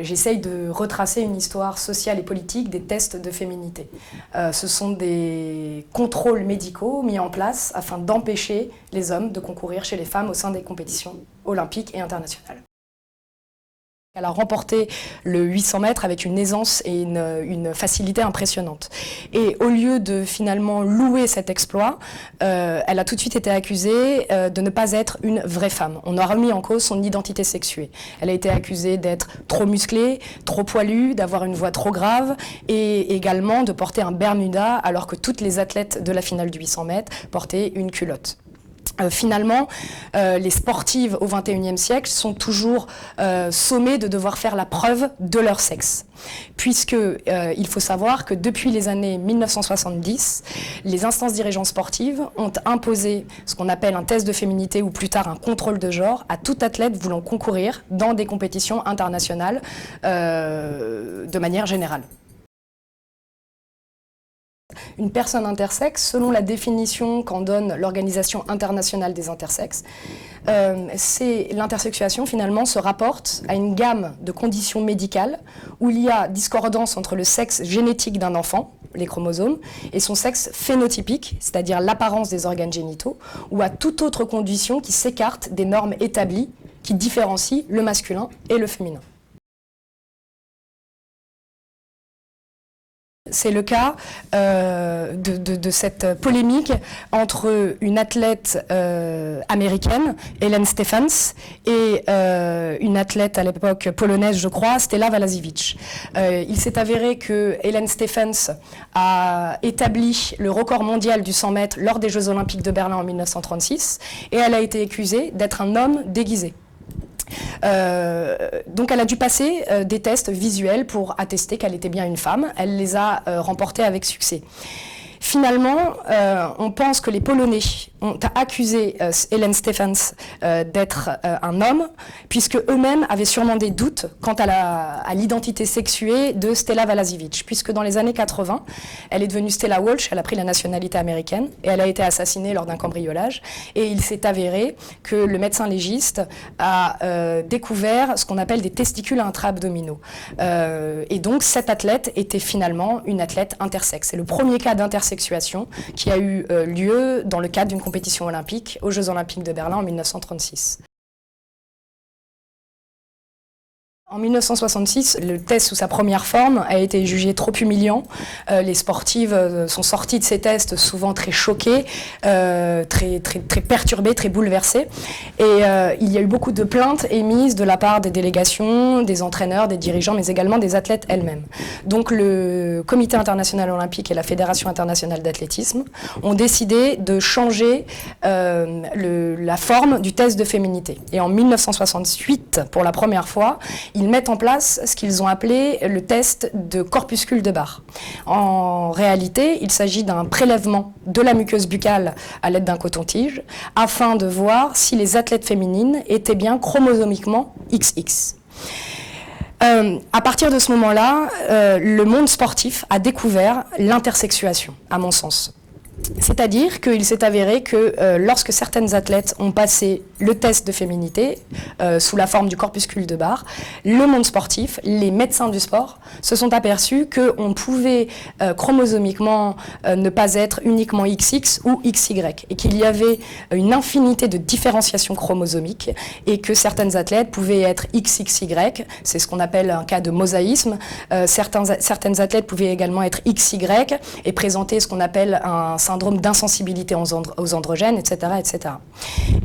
J'essaye de retracer une histoire sociale et politique des tests de féminité. Ce sont des contrôles médicaux mis en place afin d'empêcher les hommes de concourir chez les femmes au sein des compétitions olympiques et internationales. Elle a remporté le 800 mètres avec une aisance et une facilité impressionnante. Et au lieu de finalement louer cet exploit, elle a tout de suite été accusée de ne pas être une vraie femme. On a remis en cause son identité sexuée. Elle a été accusée d'être trop musclée, trop poilue, d'avoir une voix trop grave et également de porter un bermuda alors que toutes les athlètes de la finale du 800 mètres portaient une culotte. Finalement, les sportives au XXIe siècle sont toujours sommées de devoir faire la preuve de leur sexe. Puisque il faut savoir que depuis les années 1970, les instances dirigeantes sportives ont imposé ce qu'on appelle un test de féminité ou plus tard un contrôle de genre à tout athlète voulant concourir dans des compétitions internationales de manière générale. Une personne intersexe, selon la définition qu'en donne l'Organisation internationale des intersexes, l'intersexuation finalement se rapporte à une gamme de conditions médicales où il y a discordance entre le sexe génétique d'un enfant, les chromosomes, et son sexe phénotypique, c'est-à-dire l'apparence des organes génitaux, ou à toute autre condition qui s'écarte des normes établies qui différencient le masculin et le féminin. C'est le cas de cette polémique entre une athlète américaine, Helen Stephens, et une athlète à l'époque polonaise, je crois, Stella Walaziewicz. Il s'est avéré que Helen Stephens a établi le record mondial du 100 mètres lors des Jeux Olympiques de Berlin en 1936, et elle a été accusée d'être un homme déguisé. Donc elle a dû passer des tests visuels pour attester qu'elle était bien une femme. Elle les a remportés avec succès. Finalement, on pense que les Polonais ont accusé Helen Stephens d'être un homme, puisque eux-mêmes avaient sûrement des doutes quant à l'identité sexuée de Stella Walaziewicz, puisque dans les années 80, elle est devenue Stella Walsh, elle a pris la nationalité américaine, et elle a été assassinée lors d'un cambriolage. Et il s'est avéré que le médecin légiste a découvert ce qu'on appelle des testicules intra-abdominaux. Et donc cette athlète était finalement une athlète intersexe. C'est le premier cas d'intersexuation qui a eu lieu dans le cadre d'une compétition olympique aux Jeux Olympiques de Berlin en 1936. En 1966, le test sous sa première forme a été jugé trop humiliant. Les sportives sont sorties de ces tests souvent très choquées, très perturbées, très bouleversées. Et il y a eu beaucoup de plaintes émises de la part des délégations, des entraîneurs, des dirigeants, mais également des athlètes elles-mêmes. Donc le Comité international olympique et la Fédération internationale d'athlétisme ont décidé de changer la forme du test de féminité. Et en 1968, pour la première fois, ils mettent en place ce qu'ils ont appelé le test de corpuscule de Barr. En réalité, il s'agit d'un prélèvement de la muqueuse buccale à l'aide d'un coton-tige afin de voir si les athlètes féminines étaient bien chromosomiquement XX. À partir de ce moment-là, le monde sportif a découvert l'intersexuation, à mon sens. C'est-à-dire qu'il s'est avéré que lorsque certaines athlètes ont passé le test de féminité sous la forme du corpuscule de Barr, le monde sportif, les médecins du sport, se sont aperçus qu'on pouvait chromosomiquement ne pas être uniquement XX ou XY et qu'il y avait une infinité de différenciations chromosomiques et que certaines athlètes pouvaient être XXY, c'est ce qu'on appelle un cas de mosaïsme. Certaines athlètes pouvaient également être XY et présenter ce qu'on appelle un syndrome d'insensibilité aux androgènes, etc., etc.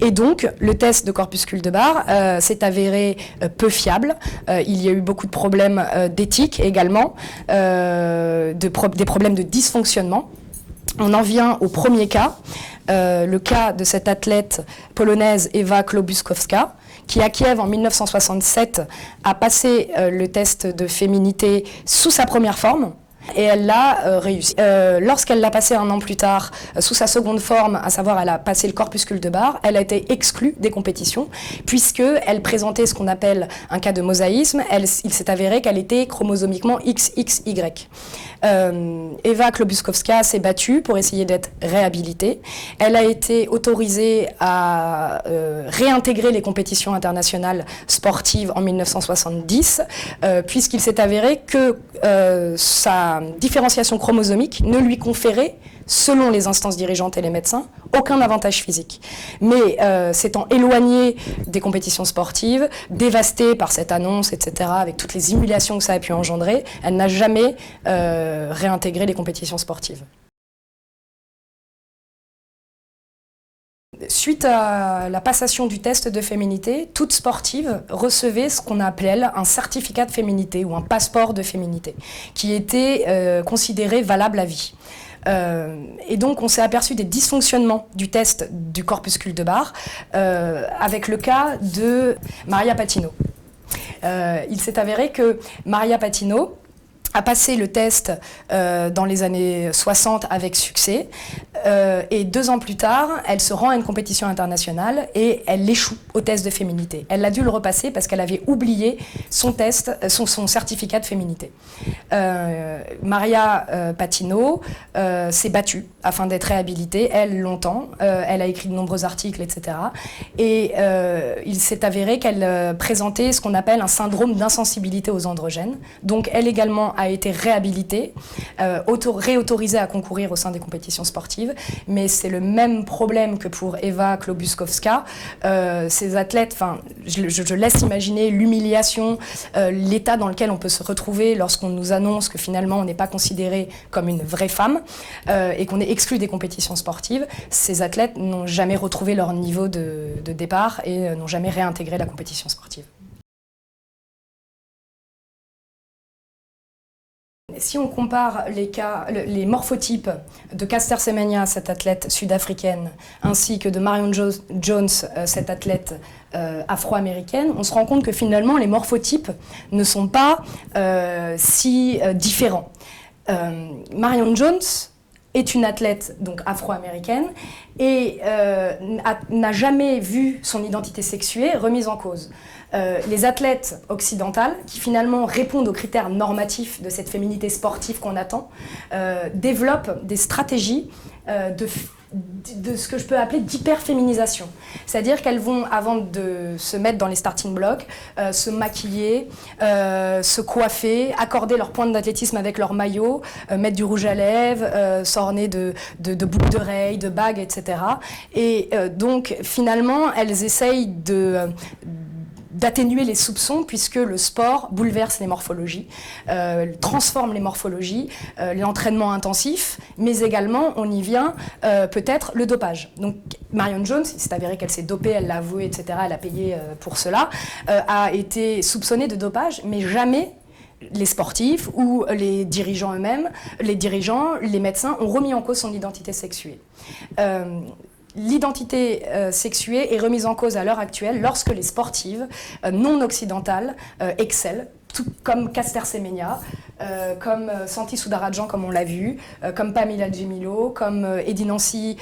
Et donc, le test de corpuscule de Barr s'est avéré peu fiable. Il y a eu beaucoup de problèmes d'éthique également, des problèmes de dysfonctionnement. On en vient au premier cas, le cas de cette athlète polonaise Ewa Klobuchowska, qui à Kiev en 1967 a passé le test de féminité sous sa première forme, et elle l'a réussi. Lorsqu'elle l'a passé un an plus tard, sous sa seconde forme, à savoir elle a passé le corpuscule de Barr, elle a été exclue des compétitions, puisqu'elle présentait ce qu'on appelle un cas de mosaïsme. Il s'est avéré qu'elle était chromosomiquement XXY. Eva Klobuchowska s'est battue pour essayer d'être réhabilitée. Elle a été autorisée à réintégrer les compétitions internationales sportives en 1970, puisqu'il s'est avéré que sa différenciation chromosomique ne lui conférait, selon les instances dirigeantes et les médecins, aucun avantage physique. Mais s'étant éloignée des compétitions sportives, dévastée par cette annonce, etc., avec toutes les humiliations que ça a pu engendrer, elle n'a jamais réintégré les compétitions sportives. Suite à la passation du test de féminité, toute sportive recevait ce qu'on appelle un certificat de féminité ou un passeport de féminité, qui était considéré valable à vie. Et donc on s'est aperçu des dysfonctionnements du test du corpuscule de Barr avec le cas de Maria Patino. Il s'est avéré que Maria Patino a passé le test dans les années 60 avec succès, et 2 ans plus tard, elle se rend à une compétition internationale et elle échoue au test de féminité. Elle a dû le repasser parce qu'elle avait oublié son test, son certificat de féminité. Maria Patino s'est battue afin d'être réhabilitée, elle longtemps, elle a écrit de nombreux articles, etc. Et il s'est avéré qu'elle présentait ce qu'on appelle un syndrome d'insensibilité aux androgènes. Donc elle également a été réhabilitée, réautorisée à concourir au sein des compétitions sportives, mais c'est le même problème que pour Eva Klobuchowska. Ces athlètes, je laisse imaginer l'humiliation, l'état dans lequel on peut se retrouver lorsqu'on nous annonce que finalement on n'est pas considéré comme une vraie femme et qu'on est exclu des compétitions sportives. Ces athlètes n'ont jamais retrouvé leur niveau de départ et n'ont jamais réintégré la compétition sportive. Si on compare les morphotypes de Caster Semenya, cette athlète sud-africaine, ainsi que de Marion Jones, cette athlète afro-américaine, on se rend compte que finalement les morphotypes ne sont pas si différents. Marion Jones est une athlète donc afro-américaine et n'a jamais vu son identité sexuée remise en cause. Les athlètes occidentales, qui finalement répondent aux critères normatifs de cette féminité sportive qu'on attend, développent des stratégies de ce que je peux appeler d'hyperféminisation. C'est-à-dire qu'elles vont, avant de se mettre dans les starting blocks, se maquiller, se coiffer, accorder leur pointe d'athlétisme avec leur maillot, mettre du rouge à lèvres, s'orner de boucles d'oreilles, de bagues, etc. Et donc, finalement, elles essayent d'atténuer les soupçons puisque le sport bouleverse les morphologies, transforme les morphologies, l'entraînement intensif, mais également, on y vient, peut-être le dopage. Donc Marion Jones, il s'est avéré qu'elle s'est dopée, elle l'a avoué, etc., elle a payé pour cela, a été soupçonnée de dopage, mais jamais les sportifs ou les dirigeants eux-mêmes, les médecins ont remis en cause son identité sexuée. L'identité sexuée est remise en cause à l'heure actuelle lorsque les sportives non occidentales excellent, tout comme Caster Semenya, comme Santi Soundarajan, comme on l'a vu, comme Pamela Gemilo, comme Eddie Nancy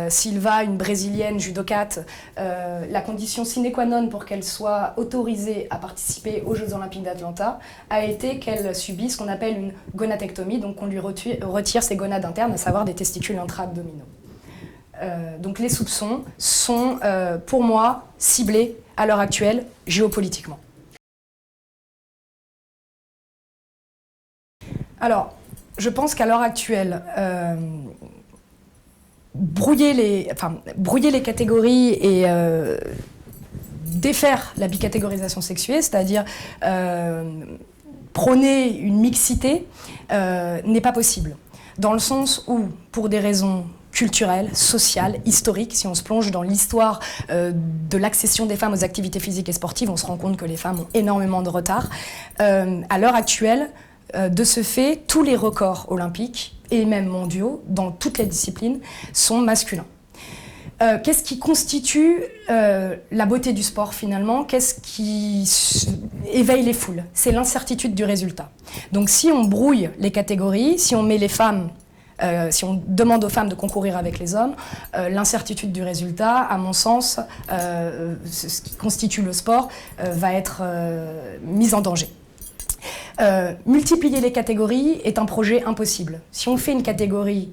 Silva, une brésilienne judokate. La condition sine qua non pour qu'elle soit autorisée à participer aux Jeux Olympiques d'Atlanta a été qu'elle subisse ce qu'on appelle une gonadectomie, donc qu'on lui retire ses gonades internes, à savoir des testicules intra-abdominaux. Donc les soupçons sont, pour moi, ciblés à l'heure actuelle géopolitiquement. Alors, je pense qu'à l'heure actuelle, brouiller les catégories et défaire la bicatégorisation sexuée, c'est-à-dire prôner une mixité, n'est pas possible. Dans le sens où, pour des raisons culturelle, sociale, historique. Si on se plonge dans l'histoire de l'accession des femmes aux activités physiques et sportives, on se rend compte que les femmes ont énormément de retard. À l'heure actuelle, de ce fait, tous les records olympiques et même mondiaux, dans toutes les disciplines, sont masculins. Qu'est-ce qui constitue la beauté du sport finalement? Qu'est-ce qui éveille les foules? C'est l'incertitude du résultat. Donc si on brouille les catégories, si on met les femmes, si on demande aux femmes de concourir avec les hommes, l'incertitude du résultat, à mon sens, ce qui constitue le sport, va être mise en danger. Multiplier les catégories est un projet impossible. Si on fait une catégorie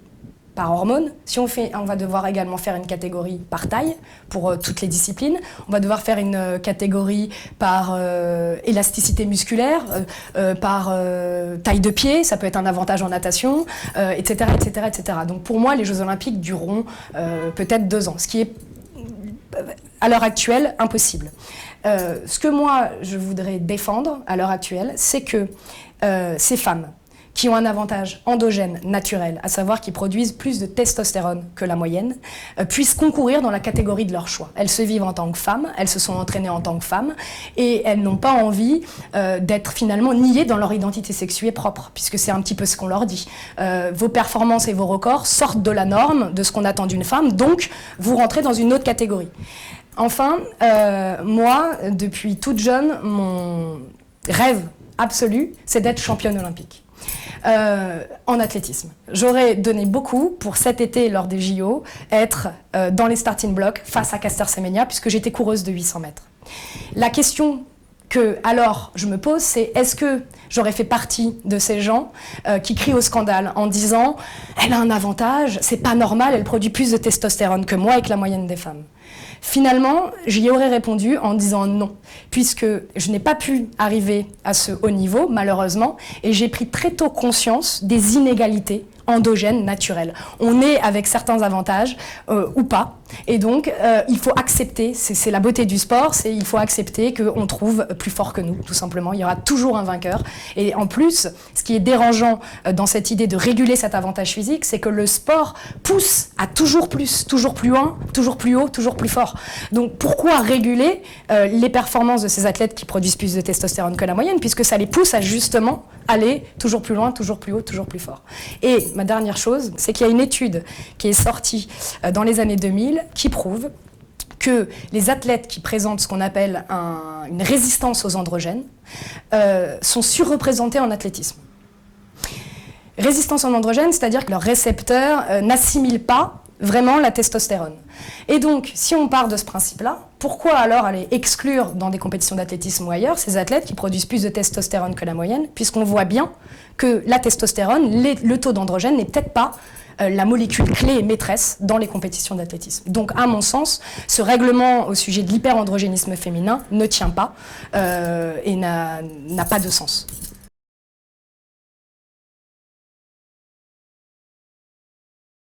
par hormone, si on va devoir également faire une catégorie par taille pour toutes les disciplines, on va devoir faire une catégorie par élasticité musculaire, par taille de pied, ça peut être un avantage en natation, etc., etc., etc. Donc pour moi, les Jeux Olympiques dureront peut-être 2 ans, ce qui est à l'heure actuelle impossible. Ce que moi je voudrais défendre à l'heure actuelle, c'est que ces femmes qui ont un avantage endogène naturel, à savoir qui produisent plus de testostérone que la moyenne, puissent concourir dans la catégorie de leur choix. Elles se vivent en tant que femmes, elles se sont entraînées en tant que femmes, et elles n'ont pas envie d'être finalement niées dans leur identité sexuée propre, puisque c'est un petit peu ce qu'on leur dit. Vos performances et vos records sortent de la norme, de ce qu'on attend d'une femme, donc vous rentrez dans une autre catégorie. Enfin, moi, depuis toute jeune, mon rêve absolu, c'est d'être championne olympique. En athlétisme. J'aurais donné beaucoup pour cet été, lors des JO, être dans les starting blocks face à Caster Semenya, puisque j'étais coureuse de 800 mètres. La question que alors je me pose, c'est est-ce que j'aurais fait partie de ces gens qui crient au scandale en disant « elle a un avantage, c'est pas normal, elle produit plus de testostérone que moi et que la moyenne des femmes ». Finalement, j'y aurais répondu en disant non, puisque je n'ai pas pu arriver à ce haut niveau, malheureusement, et j'ai pris très tôt conscience des inégalités endogènes naturelles. On est avec certains avantages ou pas, et donc il faut accepter, c'est la beauté du sport, il faut accepter qu'on trouve plus fort que nous, tout simplement. Il y aura toujours un vainqueur, et en plus, ce qui est dérangeant dans cette idée de réguler cet avantage physique, c'est que le sport pousse à toujours plus loin, toujours plus haut, toujours plus fort. Donc pourquoi réguler les performances de ces athlètes qui produisent plus de testostérone que la moyenne, puisque ça les pousse à justement aller toujours plus loin, toujours plus haut, toujours plus fort. Et ma dernière chose, c'est qu'il y a une étude qui est sortie dans les années 2000 qui prouve que les athlètes qui présentent ce qu'on appelle une résistance aux androgènes sont surreprésentés en athlétisme. Résistance en androgènes, c'est-à-dire que leurs récepteurs n'assimilent pas vraiment la testostérone. Et donc, si on part de ce principe-là, pourquoi alors aller exclure dans des compétitions d'athlétisme ou ailleurs ces athlètes qui produisent plus de testostérone que la moyenne, puisqu'on voit bien que la testostérone, le taux d'androgène n'est peut-être pas la molécule clé et maîtresse dans les compétitions d'athlétisme. Donc, à mon sens, ce règlement au sujet de l'hyperandrogénisme féminin ne tient pas et n'a pas de sens.